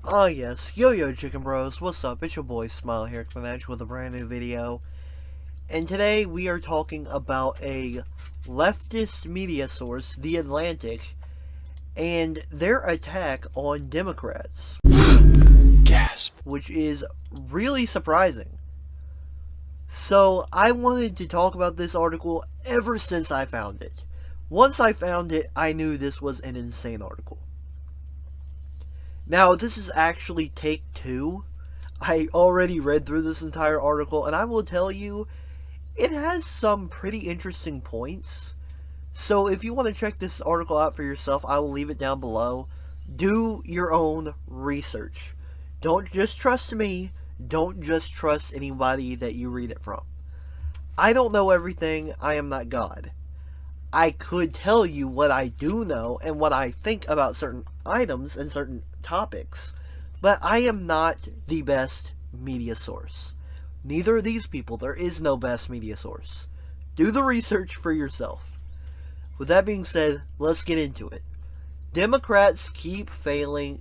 Ah yes, yo chicken bros, what's up? It's your boy Smile here coming at you with a brand new video. And today we are talking about a leftist media source, The Atlantic, and their attack on Democrats. Gasp. Which is really surprising. So I wanted to talk about this article ever since I found it. Once I found it, I knew this was an insane article. Now, this is actually take 2. I already read through this entire article, and I will tell you, it has some pretty interesting points. So if you want to check this article out for yourself, I will leave it down below. Do your own research. Don't just trust me. Don't just trust anybody that you read it from. I don't know everything. I am not God. I could tell you what I do know and what I think about certain items and certain topics, but I am not the best media source. Neither are these people. There is no best media source. Do the research for yourself. With that being said, let's get into it. Democrats keep falling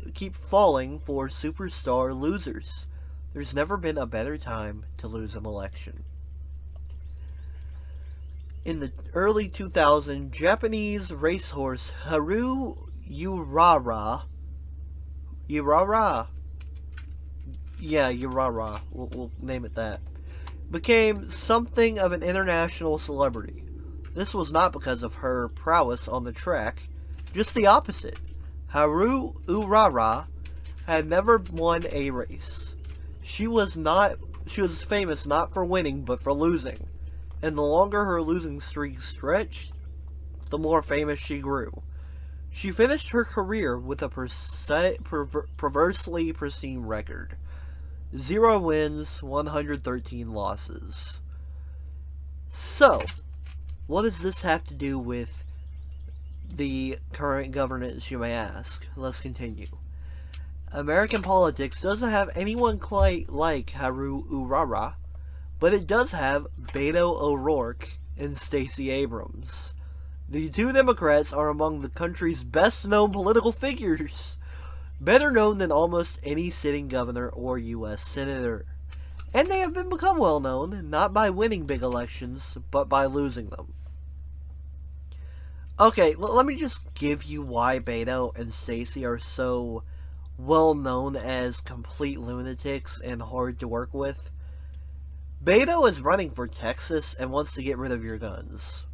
for superstar losers. There's never been a better time to lose an election. In the early 2000s, Japanese racehorse Haru Urara, we'll name it that, became something of an international celebrity. This was not because of her prowess on the track, just the opposite. Haru Urara had never won a race. She was famous not for winning, but for losing. And the longer her losing streak stretched, the more famous she grew. She finished her career with a perversely pristine record. 0 wins, 113 losses. So, what does this have to do with the current governance, you may ask? Let's continue. American politics doesn't have anyone quite like Haru Urara, but it does have Beto O'Rourke and Stacey Abrams. The two Democrats are among the country's best-known political figures, better known than almost any sitting governor or U.S. senator. And they have become well-known, not by winning big elections, but by losing them. Okay, let me just give you why Beto and Stacey are so well-known as complete lunatics and hard to work with. Beto is running for Texas and wants to get rid of your guns.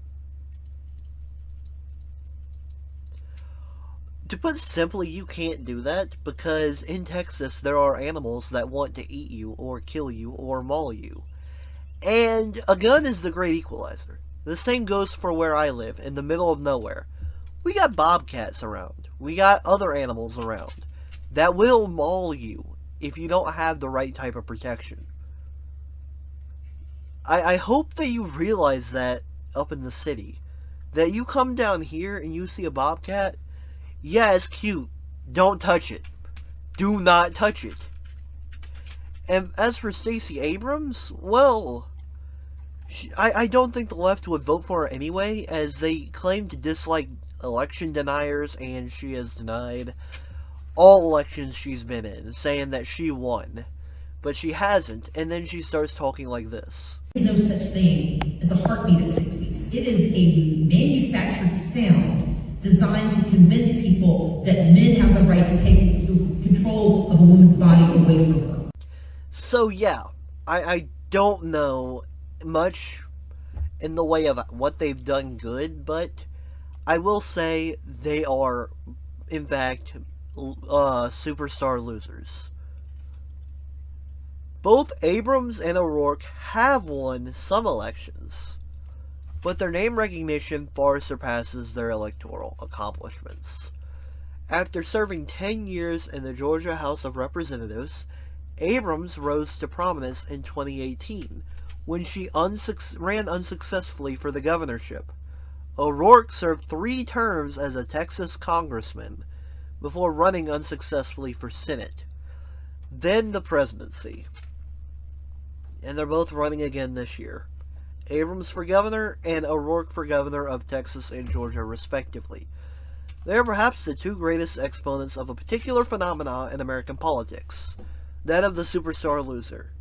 To put simply, you can't do that because in Texas there are animals that want to eat you or kill you or maul you. And a gun is the great equalizer. The same goes for where I live, in the middle of nowhere. We got bobcats around. We got other animals around that will maul you if you don't have the right type of protection. I hope that you realize that up in the city. That you come down here and you see a bobcat. Yeah, it's cute. Don't touch it. Do not touch it. And as for Stacey Abrams, well, I don't think the left would vote for her anyway, as they claim to dislike election deniers, and she has denied all elections she's been in, saying that she won. But she hasn't, and then she starts talking like this. No such thing as a heartbeat at 6 weeks. It is a manufactured sound designed to convince people that men have the right to take control of a woman's body away from her. So yeah, I don't know much in the way of what they've done good, but I will say they are, in fact, superstar losers. Both Abrams and O'Rourke have won some elections, but their name recognition far surpasses their electoral accomplishments. After serving 10 years in the Georgia House of Representatives, Abrams rose to prominence in 2018 when she ran unsuccessfully for the governorship. O'Rourke served 3 terms as a Texas congressman before running unsuccessfully for Senate, then the presidency. And they're both running again this year. Abrams for governor and O'Rourke for governor of Texas and Georgia, respectively. They are perhaps the two greatest exponents of a particular phenomenon in American politics, that of the superstar loser.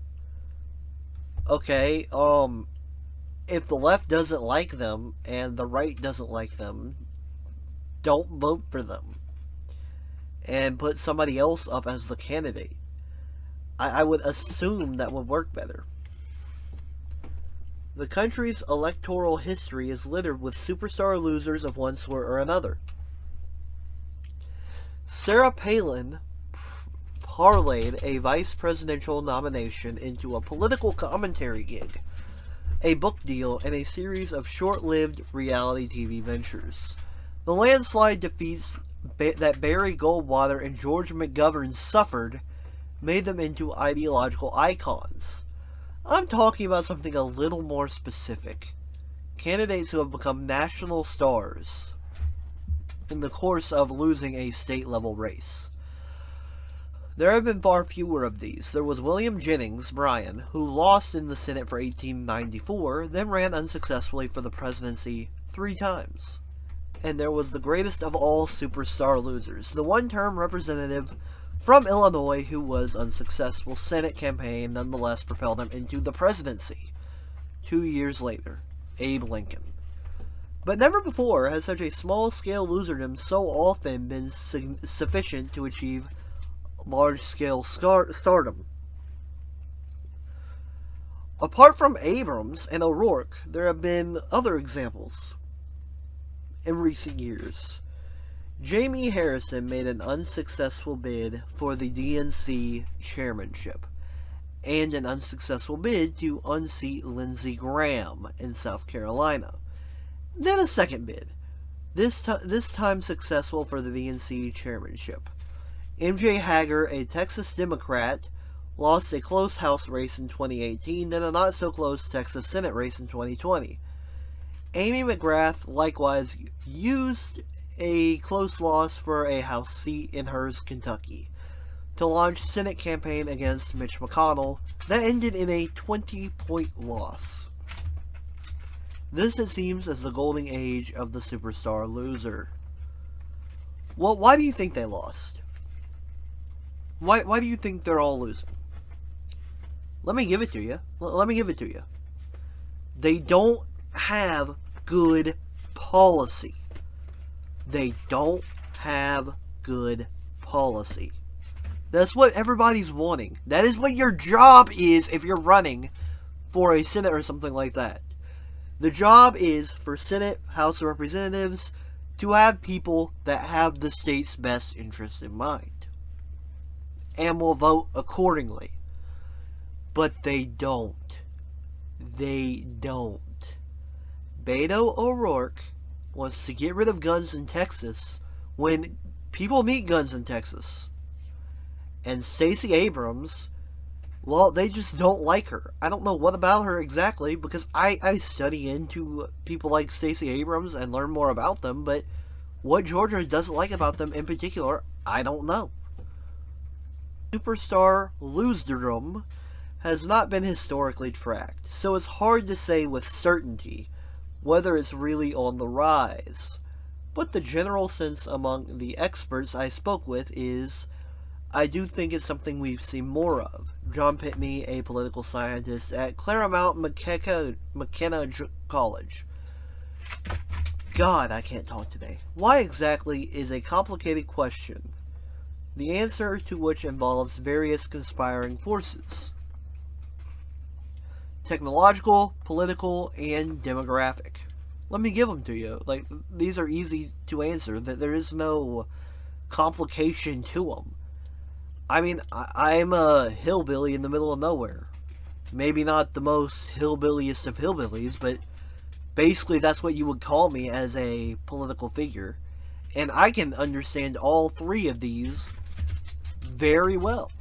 Okay, if the left doesn't like them and the right doesn't like them, don't vote for them and put somebody else up as the candidate. I would assume that would work better. The country's electoral history is littered with superstar losers of one sort or another. Sarah Palin parlayed a vice presidential nomination into a political commentary gig, a book deal, and a series of short-lived reality TV ventures. The landslide defeats that Barry Goldwater and George McGovern suffered made them into ideological icons. I'm talking about something a little more specific. Candidates who have become national stars in the course of losing a state-level race. There have been far fewer of these. There was William Jennings Bryan, who lost in the Senate for 1894, then ran unsuccessfully for the presidency 3 times. And there was the greatest of all superstar losers, the one-term representative from Illinois who was unsuccessful. Senate campaign nonetheless propelled him into the presidency 2 years later, Abe Lincoln. But never before has such a small-scale loserdom so often been sufficient to achieve large-scale stardom. Apart from Abrams and O'Rourke, there have been other examples in recent years. Jamie Harrison made an unsuccessful bid for the DNC chairmanship, and an unsuccessful bid to unseat Lindsey Graham in South Carolina. Then a second bid, this time successful for the DNC chairmanship. M.J. Hager, a Texas Democrat, lost a close House race in 2018, then a not-so-close Texas Senate race in 2020. Amy McGrath likewise used a close loss for a House seat in Hearst, Kentucky, to launch Senate campaign against Mitch McConnell that ended in a 20-point loss. This, it seems, is the golden age of the superstar loser. Well, why do you think they lost? Why do you think they're all losing? Let me give it to you. Let me give it to you. They don't have good policy. They don't have good policy. That's what everybody's wanting. That is what your job is if you're running for a Senate or something like that. The job is for Senate, House of Representatives to have people that have the state's best interest in mind and will vote accordingly. But they don't. They don't. Beto O'Rourke wants to get rid of guns in Texas when people need guns in Texas. And Stacey Abrams, well, they just don't like her. I don't know what about her exactly, because I study into people like Stacey Abrams and learn more about them, but what Georgia doesn't like about them in particular, I don't know. Superstar loserdom has not been historically tracked, so it's hard to say with certainty whether it's really on the rise. But the general sense among the experts I spoke with is, I do think it's something we've seen more of. John Pitney, a political scientist at Claremont McKenna College. God, I can't talk today. Why exactly is a complicated question, the answer to which involves various conspiring forces. Technological, political, and demographic. Let me give them to you. Like, these are easy to answer. There is no complication to them. I mean, I'm a hillbilly in the middle of nowhere. Maybe not the most hillbilliest of hillbillies, but basically that's what you would call me as a political figure. And I can understand all three of these very well.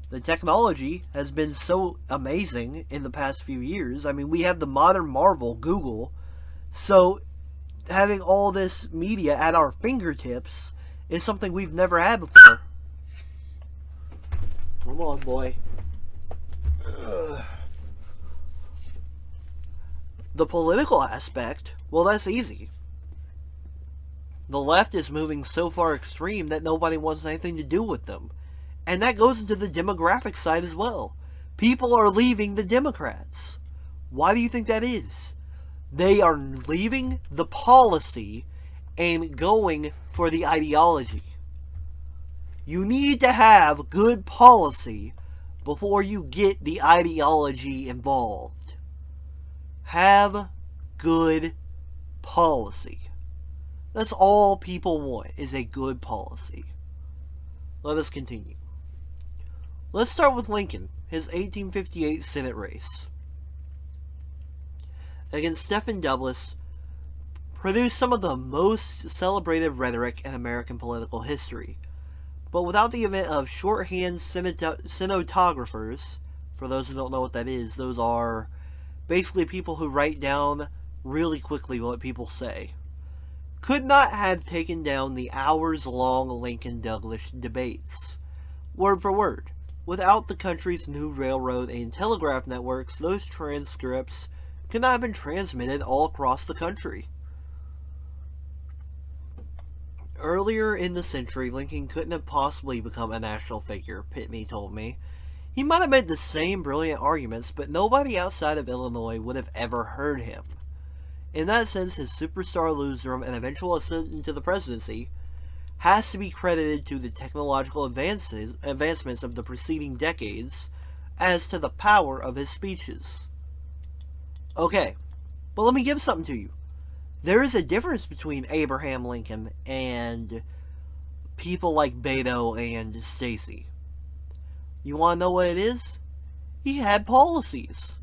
The technology has been so amazing in the past few years. I mean, we have the modern marvel, Google. So, having all this media at our fingertips is something we've never had before. Come on, boy. Ugh. The political aspect, well, that's easy. The left is moving so far extreme that nobody wants anything to do with them. And that goes into the demographic side as well. People are leaving the Democrats. Why do you think that is? They are leaving the policy and going for the ideology. You need to have good policy before you get the ideology involved. Have good policy. That's all people want, is a good policy. Let us continue. Let's start with Lincoln, his 1858 Senate race. Against Stephen Douglas, produced some of the most celebrated rhetoric in American political history. But without the event of shorthand stenographers, for those who don't know what that is, those are basically people who write down really quickly what people say, could not have taken down the hours-long Lincoln-Douglas debates, word for word. Without the country's new railroad and telegraph networks, those transcripts could not have been transmitted all across the country. Earlier in the century, Lincoln couldn't have possibly become a national figure, Pitney told me. He might have made the same brilliant arguments, but nobody outside of Illinois would have ever heard him. In that sense, his superstar loserism and eventual ascent into the presidency has to be credited to the technological advancements of the preceding decades as to the power of his speeches. Okay, but let me give something to you. There is a difference between Abraham Lincoln and people like Beto and Stacy. You want to know what it is? He had policies.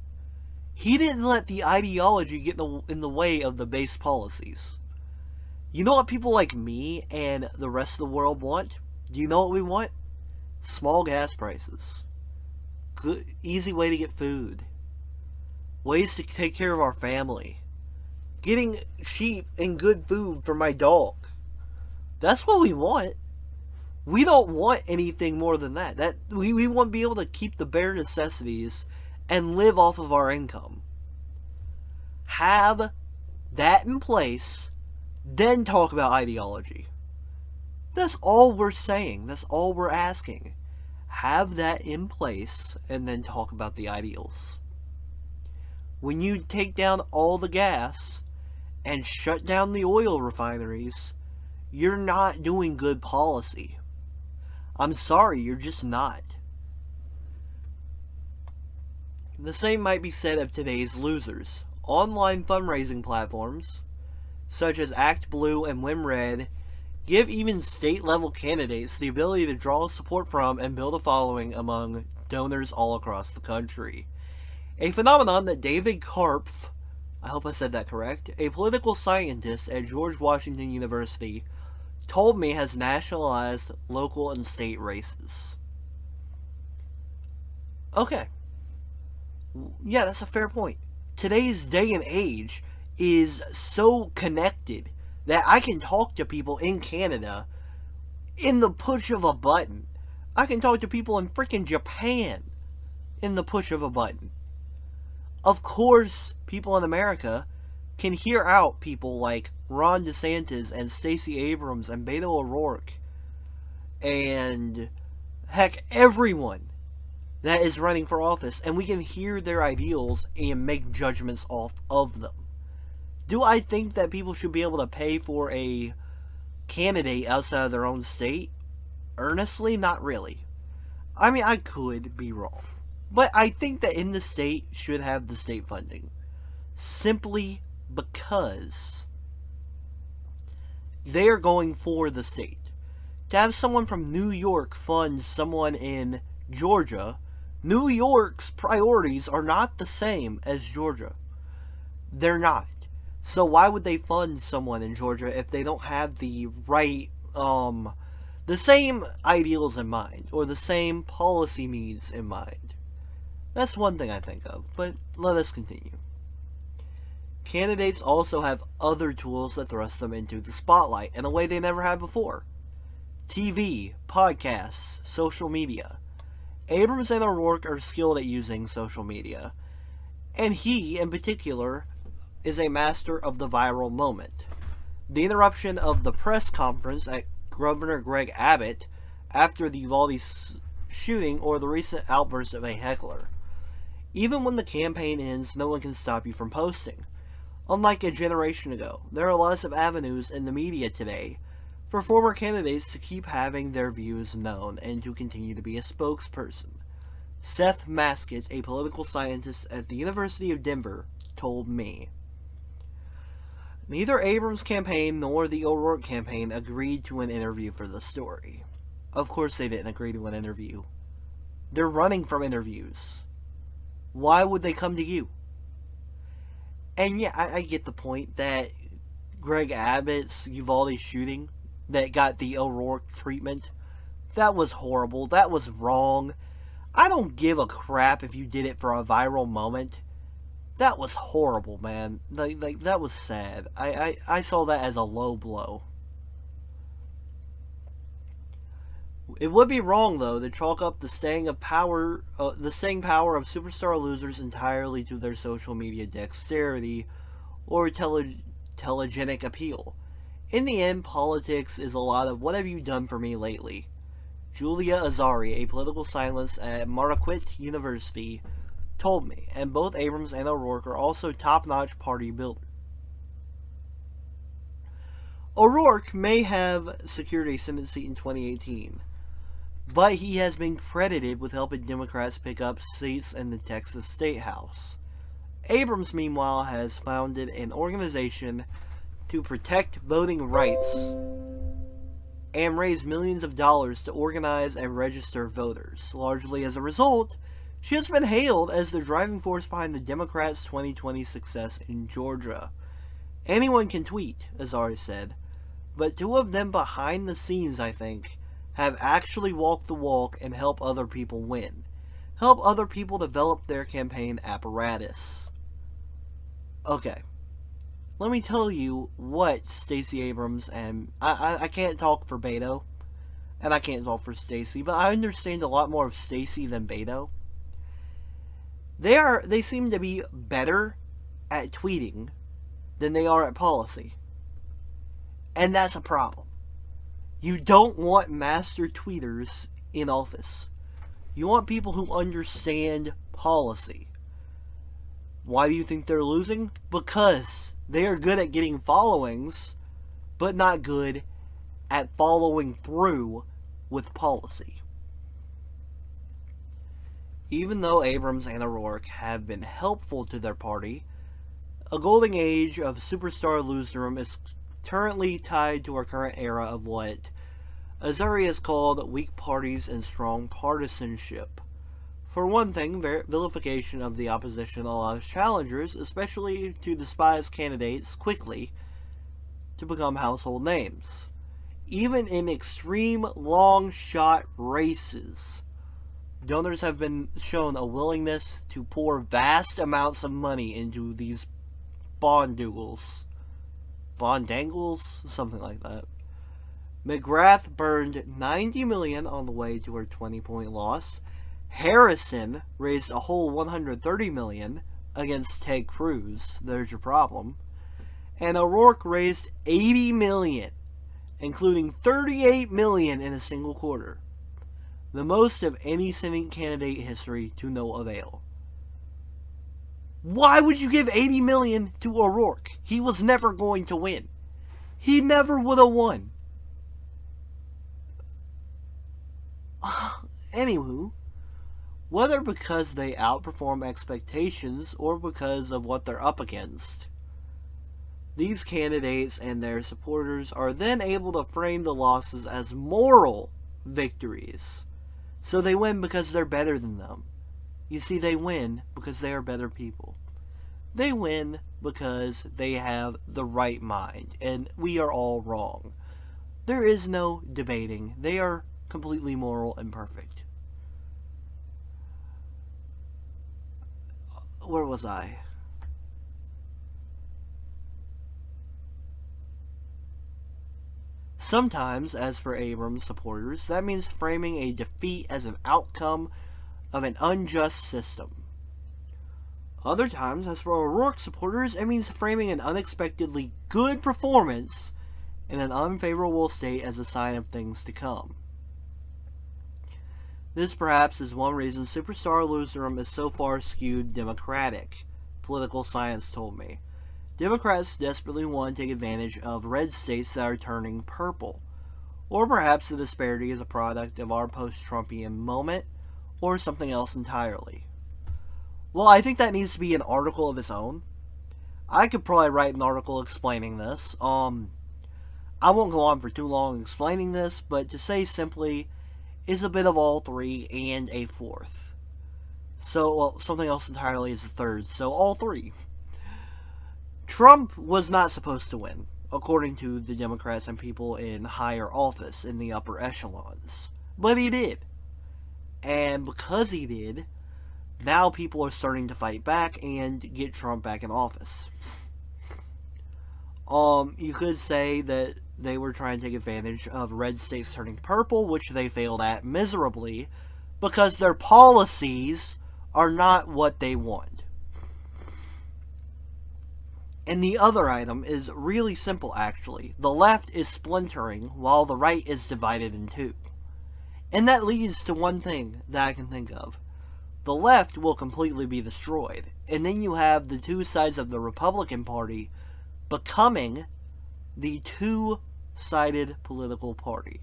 He didn't let the ideology get in the way of the base policies. You know what people like me and the rest of the world want? Do you know what we want? Small gas prices. Good, easy way to get food. Ways to take care of our family. Getting cheap and good food for my dog. That's what we want. We don't want anything more than that. We want to be able to keep the bare necessities and live off of our income. Have that in place, then talk about ideology. That's all we're saying. That's all we're asking. Have that in place, and then talk about the ideals. When you take down all the gas and shut down the oil refineries, you're not doing good policy. I'm sorry, you're just not. The same might be said of today's losers. Online fundraising platforms, such as ActBlue and WinRed, give even state-level candidates the ability to draw support from and build a following among donors all across the country. A phenomenon that David Karpf, I hope I said that correct, a political scientist at George Washington University, told me has nationalized local and state races. Okay. Yeah, that's a fair point. Today's day and age is so connected that I can talk to people in Canada in the push of a button. I can talk to people in freaking Japan in the push of a button. Of course, people in America can hear out people like Ron DeSantis and Stacey Abrams and Beto O'Rourke and heck, everyone that is running for office, and we can hear their ideals and make judgments off of them. Do I think that people should be able to pay for a candidate outside of their own state? Earnestly, not really. I mean, I could be wrong. But I think that in the state should have the state funding. Simply because they are going for the state. To have someone from New York fund someone in Georgia, New York's priorities are not the same as Georgia. They're not. So why would they fund someone in Georgia if they don't have the right, the same ideals in mind, or the same policy needs in mind? That's one thing I think of, but let us continue. Candidates also have other tools that thrust them into the spotlight in a way they never had before. TV, podcasts, social media. Abrams and O'Rourke are skilled at using social media, and he, in particular, is a master of the viral moment. The interruption of the press conference at Governor Greg Abbott after the Uvalde shooting, or the recent outburst of a heckler. Even when the campaign ends, no one can stop you from posting. Unlike a generation ago, there are lots of avenues in the media today for former candidates to keep having their views known and to continue to be a spokesperson. Seth Maskett, a political scientist at the University of Denver, told me. Neither Abrams' campaign nor the O'Rourke campaign agreed to an interview for the story. Of course they didn't agree to an interview. They're running from interviews. Why would they come to you? And yeah, I get the point that Greg Abbott's Uvalde shooting that got the O'Rourke treatment, that was horrible. That was wrong. I don't give a crap if you did it for a viral moment. That was horrible, man. Like that was sad. I saw that as a low blow. It would be wrong, though, to chalk up the staying power of superstar losers entirely to their social media dexterity or telegenic appeal. In the end, politics is a lot of "what have you done for me lately?" Julia Azari, a political scientist at Marquette University, told me, and both Abrams and O'Rourke are also top-notch party builders. O'Rourke may have secured a Senate seat in 2018, but he has been credited with helping Democrats pick up seats in the Texas State House. Abrams, meanwhile, has founded an organization to protect voting rights and raise millions of dollars to organize and register voters. Largely as a result, she has been hailed as the driving force behind the Democrats' 2020 success in Georgia. Anyone can tweet, Azari said, but two of them behind the scenes, I think, have actually walked the walk and help other people win. Help other people develop their campaign apparatus. Okay. Let me tell you what Stacey Abrams and... I can't talk for Beto, and I can't talk for Stacey, but I understand a lot more of Stacey than Beto. They seem to be better at tweeting than they are at policy. And that's a problem. You don't want master tweeters in office. You want people who understand policy. Why do you think they're losing? Because they are good at getting followings, but not good at following through with policy. Even though Abrams and O'Rourke have been helpful to their party, a golden age of superstar loserism is currently tied to our current era of what Azari has called weak parties and strong partisanship. For one thing, vilification of the opposition allows challengers, especially to despised candidates, quickly to become household names. Even in extreme long-shot races, donors have been shown a willingness to pour vast amounts of money into these bondangles, something like that. McGrath burned $90 million on the way to her 20-point loss. Harrison raised a whole $130 million against Ted Cruz. There's your problem. And O'Rourke raised $80 million, including $38 million in a single quarter. The most of any Senate candidate in history to no avail. Why would you give $80 million to O'Rourke? He was never going to win. He never would have won. Anywho, whether because they outperform expectations or because of what they're up against, these candidates and their supporters are then able to frame the losses as moral victories. So they win because they're better than them. You see, they win because they are better people. They win because they have the right mind, and we are all wrong. There is no debating. They are completely moral and perfect. Where was I? Sometimes, as for Abrams supporters, that means framing a defeat as an outcome of an unjust system. Other times, as for O'Rourke supporters, it means framing an unexpectedly good performance in an unfavorable state as a sign of things to come. This perhaps is one reason superstar loserism is so far skewed Democratic, political science told me. Democrats desperately want to take advantage of red states that are turning purple. Or perhaps the disparity is a product of our post-Trumpian moment, or something else entirely. Well, I think that needs to be an article of its own. I could probably write an article explaining this. I won't go on for too long explaining this, but to say simply, is a bit of all three and a fourth. So, well, something else entirely is a third, so all three. Trump was not supposed to win, according to the Democrats and people in higher office in the upper echelons. But he did. And because he did, now people are starting to fight back and get Trump back in office. You could say that they were trying to take advantage of red states turning purple, which they failed at miserably, because their policies are not what they want. And the other item is really simple, actually. The left is splintering while the right is divided in two. And that leads to one thing that I can think of. The left will completely be destroyed. And then you have the two sides of the Republican Party becoming the two-sided political party.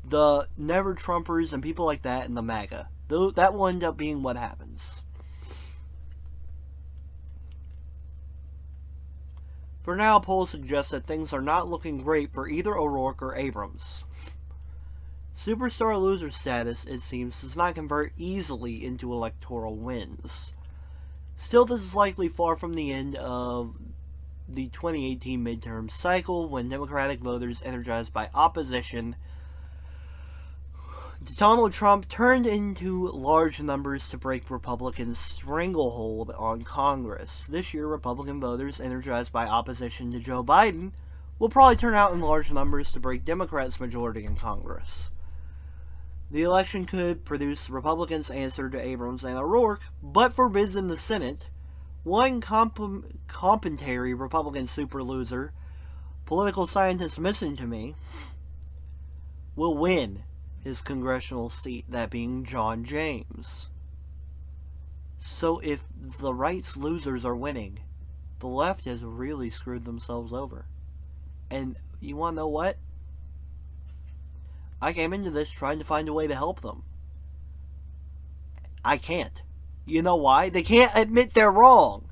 The never-Trumpers and people like that and the MAGA. That will end up being what happens. For now, polls suggest that things are not looking great for either O'Rourke or Abrams. Superstar loser status, it seems, does not convert easily into electoral wins. Still, this is likely far from the end of the 2018 midterm cycle, when Democratic voters, energized by opposition to Donald Trump, turned into large numbers to break Republicans' stranglehold on Congress. This year, Republican voters, energized by opposition to Joe Biden, will probably turn out in large numbers to break Democrats' majority in Congress. The election could produce Republicans' answer to Abrams and O'Rourke, but for bids in the Senate, one complimentary Republican super loser, political scientist missing to me, will win his congressional seat, that being John James. So if the right's losers are winning, the left has really screwed themselves over. And you want to know what? I came into this trying to find a way to help them. I can't. You know why? They can't admit they're wrong.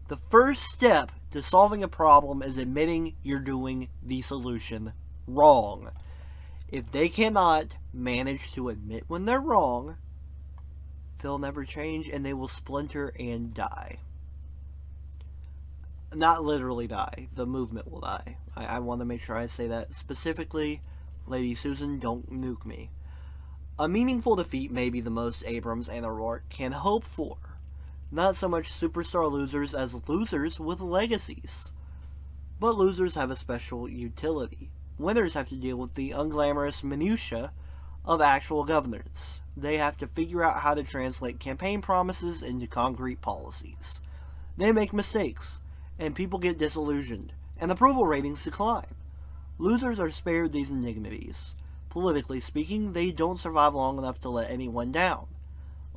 The first step to solving a problem is admitting you're doing the solution wrong. If they cannot manage to admit when they're wrong, they'll never change and they will splinter and die. Not literally die. The movement will die. I want to make sure I say that specifically. Lady Susan, don't nuke me. A meaningful defeat may be the most Abrams and O'Rourke can hope for. Not so much superstar losers as losers with legacies. But losers have a special utility. Winners have to deal with the unglamorous minutiae of actual governance. They have to figure out how to translate campaign promises into concrete policies. They make mistakes, and people get disillusioned, and approval ratings decline. Losers are spared these indignities. Politically speaking, they don't survive long enough to let anyone down.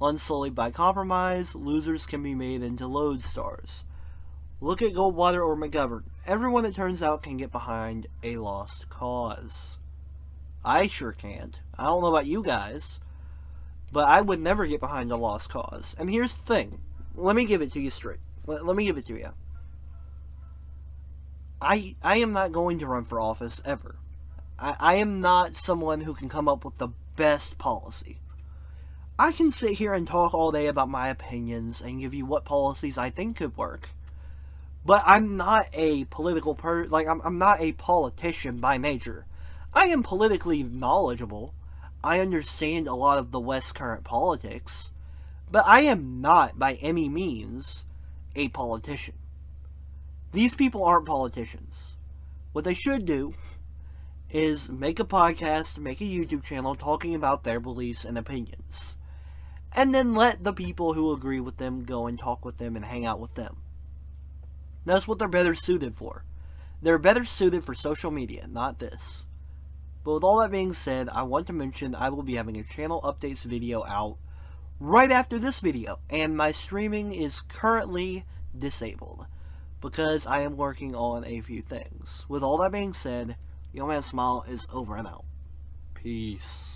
Unsullied by compromise, losers can be made into lodestars. Look at Goldwater or McGovern. Everyone, it turns out, can get behind a lost cause. I sure can't. I don't know about you guys, but I would never get behind a lost cause. And here's the thing. Let me give it to you straight. Let me give it to you. I am not going to run for office ever. I am not someone who can come up with the best policy. I can sit here and talk all day about my opinions and give you what policies I think could work. But I'm not a political I'm not a politician by nature. I am politically knowledgeable. I understand a lot of the West's current politics. But I am not, by any means, a politician. These people aren't politicians. What they should do is make a podcast, make a YouTube channel talking about their beliefs and opinions. And then let the people who agree with them go and talk with them and hang out with them. That's what they're better suited for. They're better suited for social media, not this. But with all that being said, I want to mention I will be having a channel updates video out right after this video, and my streaming is currently disabled because I am working on a few things. With all that being said, Yo Man Smile is over and out. Peace.